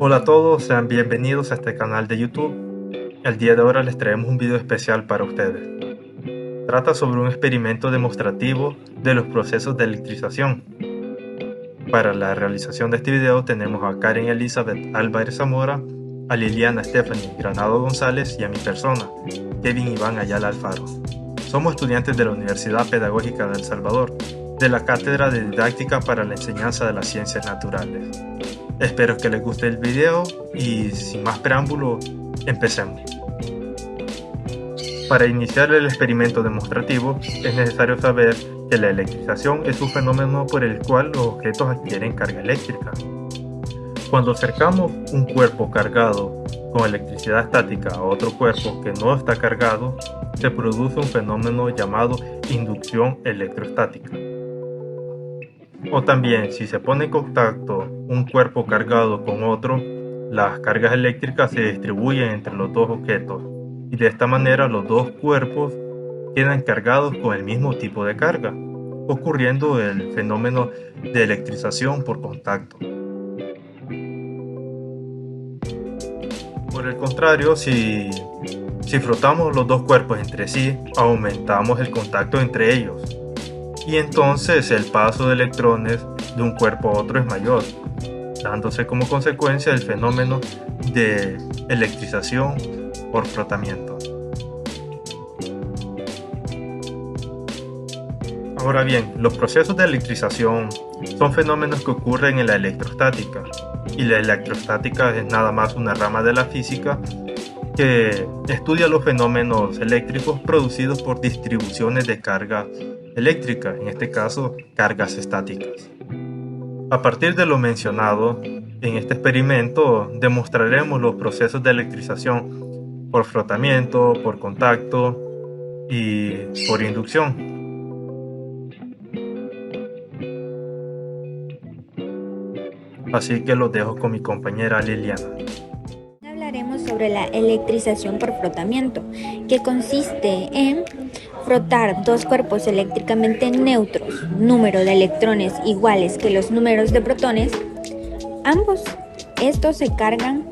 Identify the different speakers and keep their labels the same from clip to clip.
Speaker 1: Hola a todos, sean bienvenidos a este canal de YouTube. El día de hoy les traemos un video especial para ustedes. Trata sobre un experimento demostrativo de los procesos de electrización. Para la realización de este video tenemos a Karen Elizabeth Álvarez Zamora, a Liliana Stephanie Granado González y a mi persona, Kevin Iván Ayala Alfaro. Somos estudiantes de la Universidad Pedagógica de El Salvador, de la Cátedra de Didáctica para la Enseñanza de las Ciencias Naturales. Espero que les guste el video y sin más preámbulo, empecemos. Para iniciar el experimento demostrativo es necesario saber que la electrización es un fenómeno por el cual los objetos adquieren carga eléctrica. Cuando acercamos un cuerpo cargado con electricidad estática a otro cuerpo que no está cargado, se produce un fenómeno llamado inducción electrostática. O también, si se pone en contacto un cuerpo cargado con otro, las cargas eléctricas se distribuyen entre los dos objetos y de esta manera los dos cuerpos quedan cargados con el mismo tipo de carga, ocurriendo el fenómeno de electrización por contacto. Por el contrario, si frotamos los dos cuerpos entre sí, aumentamos el contacto entre ellos. Y entonces el paso de electrones de un cuerpo a otro es mayor, dándose como consecuencia el fenómeno de electrización por frotamiento. Ahora bien, los procesos de electrización son fenómenos que ocurren en la electrostática, y la electrostática es nada más una rama de la física que estudia los fenómenos eléctricos producidos por distribuciones de carga eléctrica, en este caso cargas estáticas. A partir de lo mencionado, en este experimento demostraremos los procesos de electrización por frotamiento, por contacto y por inducción. Así que los dejo con mi compañera Liliana.
Speaker 2: Hablaremos sobre la electrización por frotamiento, que consiste en frotar dos cuerpos eléctricamente neutros, número de electrones iguales que los números de protones. Ambos estos se cargan,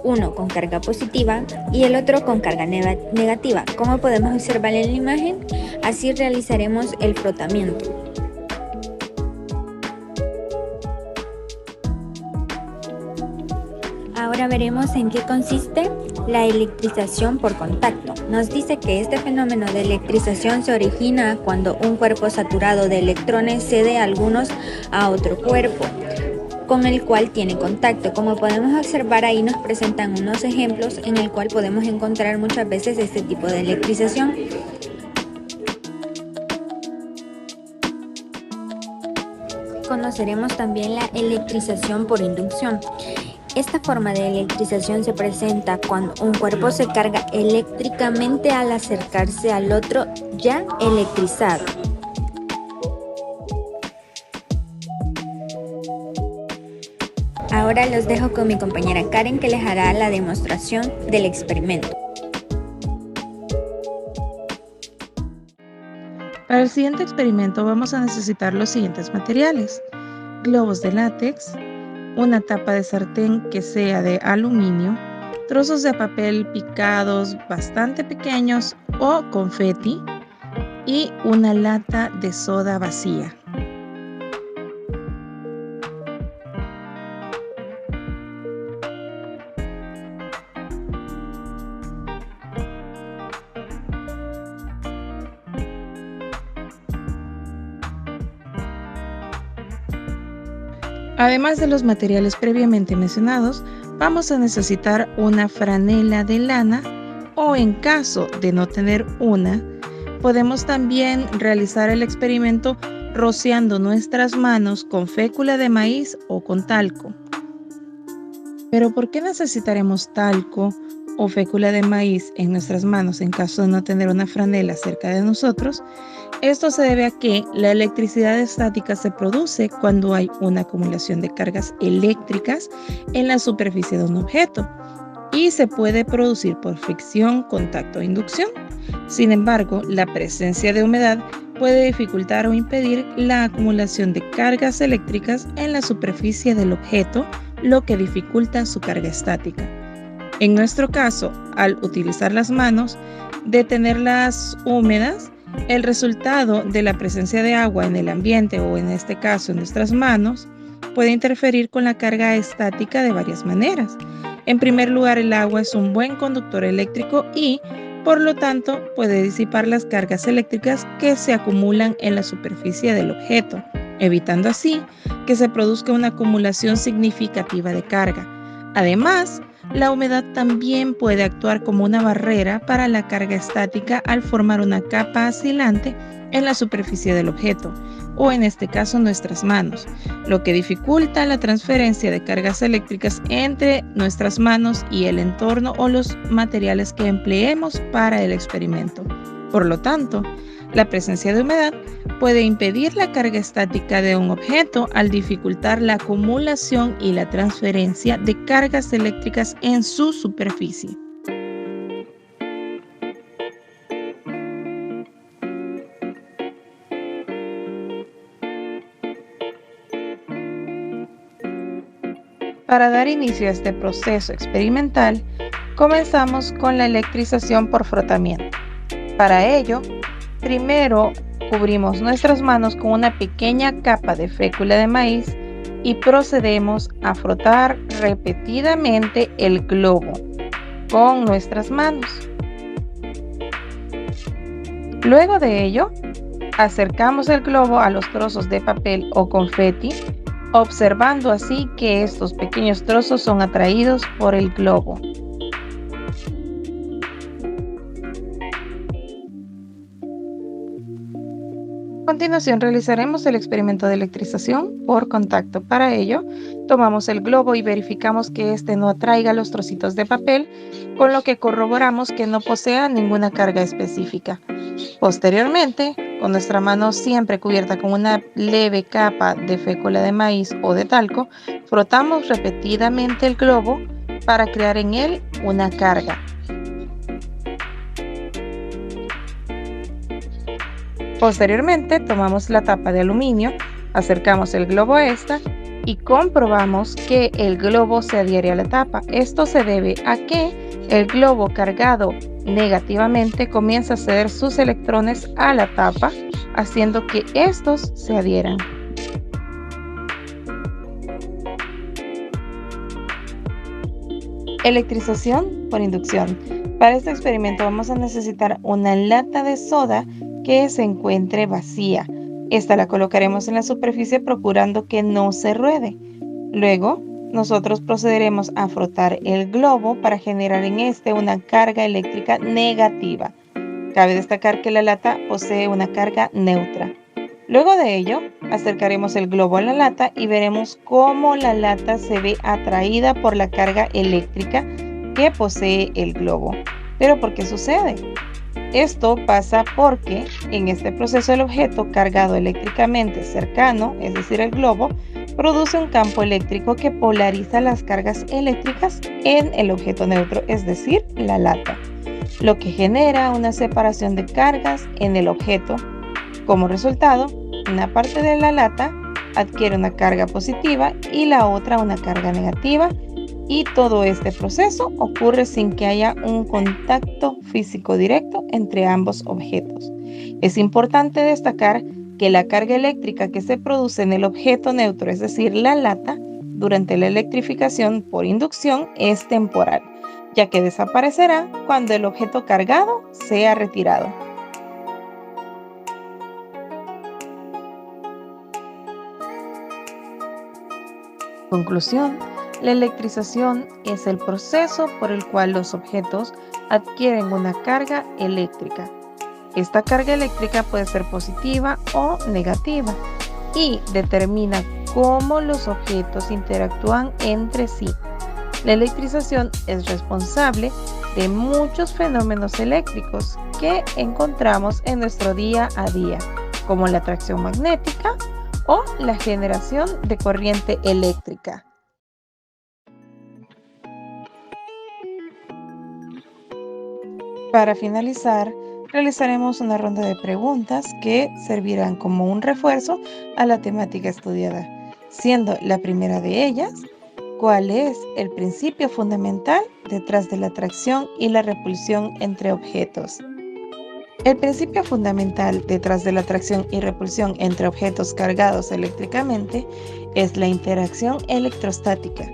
Speaker 2: uno con carga positiva y el otro con carga negativa. Como podemos observar en la imagen, así realizaremos el frotamiento. Ahora veremos en qué consiste la electrización por contacto. Nos dice que este fenómeno de electrización se origina cuando un cuerpo saturado de electrones cede algunos a otro cuerpo con el cual tiene contacto. Como podemos observar, ahí nos presentan unos ejemplos en el cual podemos encontrar muchas veces este tipo de electrización. Conoceremos también la electrización por inducción. Esta forma de electrización se presenta cuando un cuerpo se carga eléctricamente al acercarse al otro ya electrizado. Ahora los dejo con mi compañera Karen, que les hará la demostración del experimento.
Speaker 3: Para el siguiente experimento vamos a necesitar los siguientes materiales: globos de látex, una tapa de sartén que sea de aluminio, trozos de papel picados bastante pequeños o confeti y una lata de soda vacía. Además de los materiales previamente mencionados, vamos a necesitar una franela de lana o, en caso de no tener una, podemos también realizar el experimento rociando nuestras manos con fécula de maíz o con talco. Pero ¿por qué necesitaremos talco o fécula de maíz en nuestras manos en caso de no tener una franela cerca de nosotros? Esto se debe a que la electricidad estática se produce cuando hay una acumulación de cargas eléctricas en la superficie de un objeto y se puede producir por fricción, contacto o inducción. Sin embargo, la presencia de humedad puede dificultar o impedir la acumulación de cargas eléctricas en la superficie del objeto lo que dificulta su carga estática. En nuestro caso, al utilizar las manos, de tenerlas húmedas, el resultado de la presencia de agua en el ambiente o en este caso en nuestras manos puede interferir con la carga estática de varias maneras. En primer lugar, el agua es un buen conductor eléctrico y, por lo tanto, puede disipar las cargas eléctricas que se acumulan en la superficie del objeto, evitando así que se produzca una acumulación significativa de carga. Además, la humedad también puede actuar como una barrera para la carga estática al formar una capa aislante en la superficie del objeto, o en este caso nuestras manos, lo que dificulta la transferencia de cargas eléctricas entre nuestras manos y el entorno o los materiales que empleemos para el experimento. Por lo tanto, la presencia de humedad puede impedir la carga estática de un objeto al dificultar la acumulación y la transferencia de cargas eléctricas en su superficie. Para dar inicio a este proceso experimental, comenzamos con la electrización por frotamiento. Para ello, primero cubrimos nuestras manos con una pequeña capa de fécula de maíz y procedemos a frotar repetidamente el globo con nuestras manos. Luego de ello, acercamos el globo a los trozos de papel o confeti, observando así que estos pequeños trozos son atraídos por el globo. A continuación realizaremos el experimento de electrización por contacto. Para ello, tomamos el globo y verificamos que éste no atraiga los trocitos de papel, con lo que corroboramos que no posea ninguna carga específica. Posteriormente, con nuestra mano siempre cubierta con una leve capa de fécula de maíz o de talco, frotamos repetidamente el globo para crear en él una carga. Posteriormente, tomamos la tapa de aluminio, acercamos el globo a esta y comprobamos que el globo se adhiere a la tapa. Esto se debe a que el globo cargado negativamente comienza a ceder sus electrones a la tapa, haciendo que estos se adhieran. Electrización por inducción. Para este experimento vamos a necesitar una lata de soda que se encuentre vacía. Esta la colocaremos en la superficie procurando que no se ruede. Luego, nosotros procederemos a frotar el globo para generar en este una carga eléctrica negativa. Cabe destacar que la lata posee una carga neutra. Luego de ello, acercaremos el globo a la lata y veremos cómo la lata se ve atraída por la carga eléctrica que posee el globo. ¿Pero por qué sucede? Esto pasa porque en este proceso el objeto cargado eléctricamente cercano, es decir, el globo, produce un campo eléctrico que polariza las cargas eléctricas en el objeto neutro, es decir, la lata, lo que genera una separación de cargas en el objeto. Como resultado, una parte de la lata adquiere una carga positiva y la otra una carga negativa, y todo este proceso ocurre sin que haya un contacto físico directo entre ambos objetos. Es importante destacar que la carga eléctrica que se produce en el objeto neutro, es decir, la lata, durante la electrificación por inducción es temporal, ya que desaparecerá cuando el objeto cargado sea retirado. Conclusión: la electrización es el proceso por el cual los objetos adquieren una carga eléctrica. Esta carga eléctrica puede ser positiva o negativa y determina cómo los objetos interactúan entre sí. La electrización es responsable de muchos fenómenos eléctricos que encontramos en nuestro día a día, como la atracción magnética o la generación de corriente eléctrica. Para finalizar, realizaremos una ronda de preguntas que servirán como un refuerzo a la temática estudiada, siendo la primera de ellas: ¿Cuál es el principio fundamental detrás de la atracción y la repulsión entre objetos? El principio fundamental detrás de la atracción y repulsión entre objetos cargados eléctricamente es la interacción electrostática.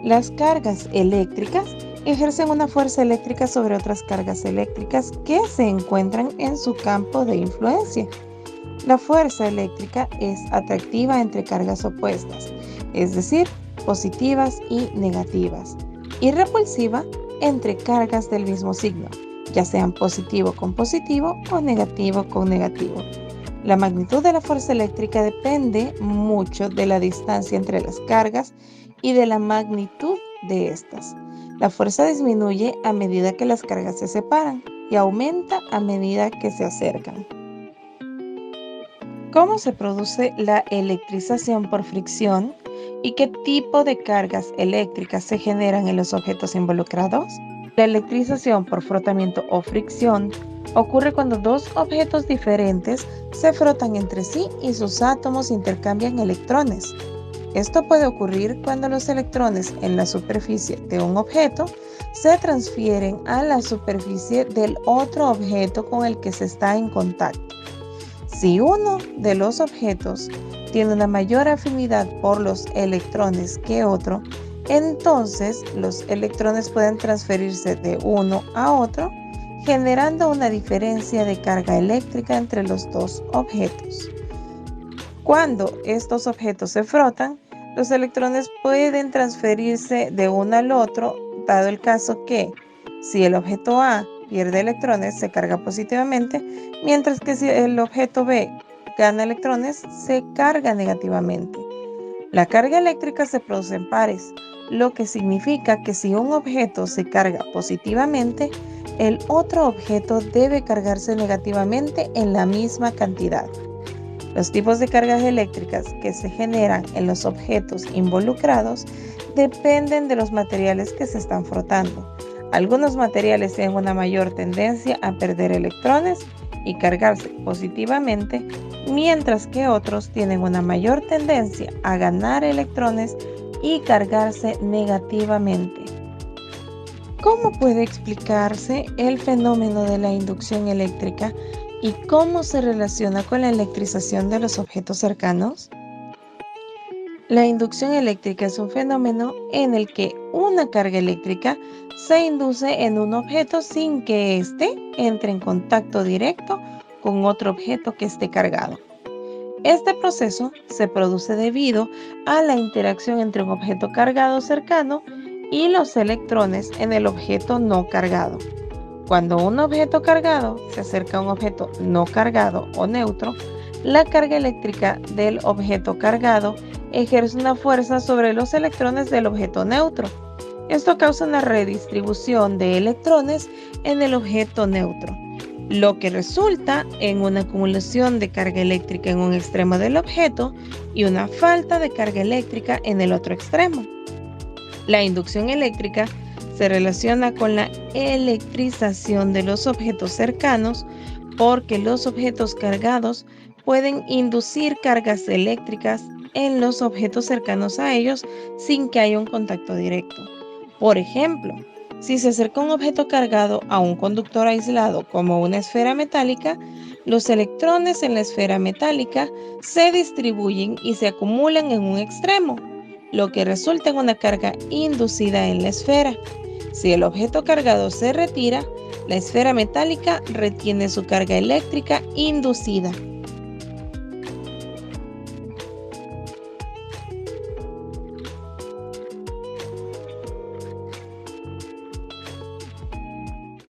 Speaker 3: Las cargas eléctricas ejercen una fuerza eléctrica sobre otras cargas eléctricas que se encuentran en su campo de influencia. La fuerza eléctrica es atractiva entre cargas opuestas, es decir, positivas y negativas, y repulsiva entre cargas del mismo signo, ya sean positivo con positivo o negativo con negativo. La magnitud de la fuerza eléctrica depende mucho de la distancia entre las cargas y de la magnitud de estas. La fuerza disminuye a medida que las cargas se separan y aumenta a medida que se acercan. ¿Cómo se produce la electrización por fricción y qué tipo de cargas eléctricas se generan en los objetos involucrados? La electrización por frotamiento o fricción ocurre cuando dos objetos diferentes se frotan entre sí y sus átomos intercambian electrones. Esto puede ocurrir cuando los electrones en la superficie de un objeto se transfieren a la superficie del otro objeto con el que se está en contacto. Si uno de los objetos tiene una mayor afinidad por los electrones que otro, entonces los electrones pueden transferirse de uno a otro, generando una diferencia de carga eléctrica entre los dos objetos. Cuando estos objetos se frotan, los electrones pueden transferirse de uno al otro, dado el caso que, si el objeto A pierde electrones, se carga positivamente, mientras que si el objeto B gana electrones, se carga negativamente. La carga eléctrica se produce en pares, lo que significa que si un objeto se carga positivamente, el otro objeto debe cargarse negativamente en la misma cantidad. Los tipos de cargas eléctricas que se generan en los objetos involucrados dependen de los materiales que se están frotando. Algunos materiales tienen una mayor tendencia a perder electrones y cargarse positivamente, mientras que otros tienen una mayor tendencia a ganar electrones y cargarse negativamente. ¿Cómo puede explicarse el fenómeno de la inducción eléctrica y cómo se relaciona con la electrización de los objetos cercanos? La inducción eléctrica es un fenómeno en el que una carga eléctrica se induce en un objeto sin que éste entre en contacto directo con otro objeto que esté cargado. Este proceso se produce debido a la interacción entre un objeto cargado cercano y los electrones en el objeto no cargado. Cuando un objeto cargado se acerca a un objeto no cargado o neutro, la carga eléctrica del objeto cargado ejerce una fuerza sobre los electrones del objeto neutro. Esto causa una redistribución de electrones en el objeto neutro, lo que resulta en una acumulación de carga eléctrica en un extremo del objeto y una falta de carga eléctrica en el otro extremo. La inducción eléctrica se relaciona con la electrización de los objetos cercanos porque los objetos cargados pueden inducir cargas eléctricas en los objetos cercanos a ellos sin que haya un contacto directo. Por ejemplo, si se acerca un objeto cargado a un conductor aislado como una esfera metálica, los electrones en la esfera metálica se distribuyen y se acumulan en un extremo, lo que resulta en una carga inducida en la esfera. Si el objeto cargado se retira, la esfera metálica retiene su carga eléctrica inducida.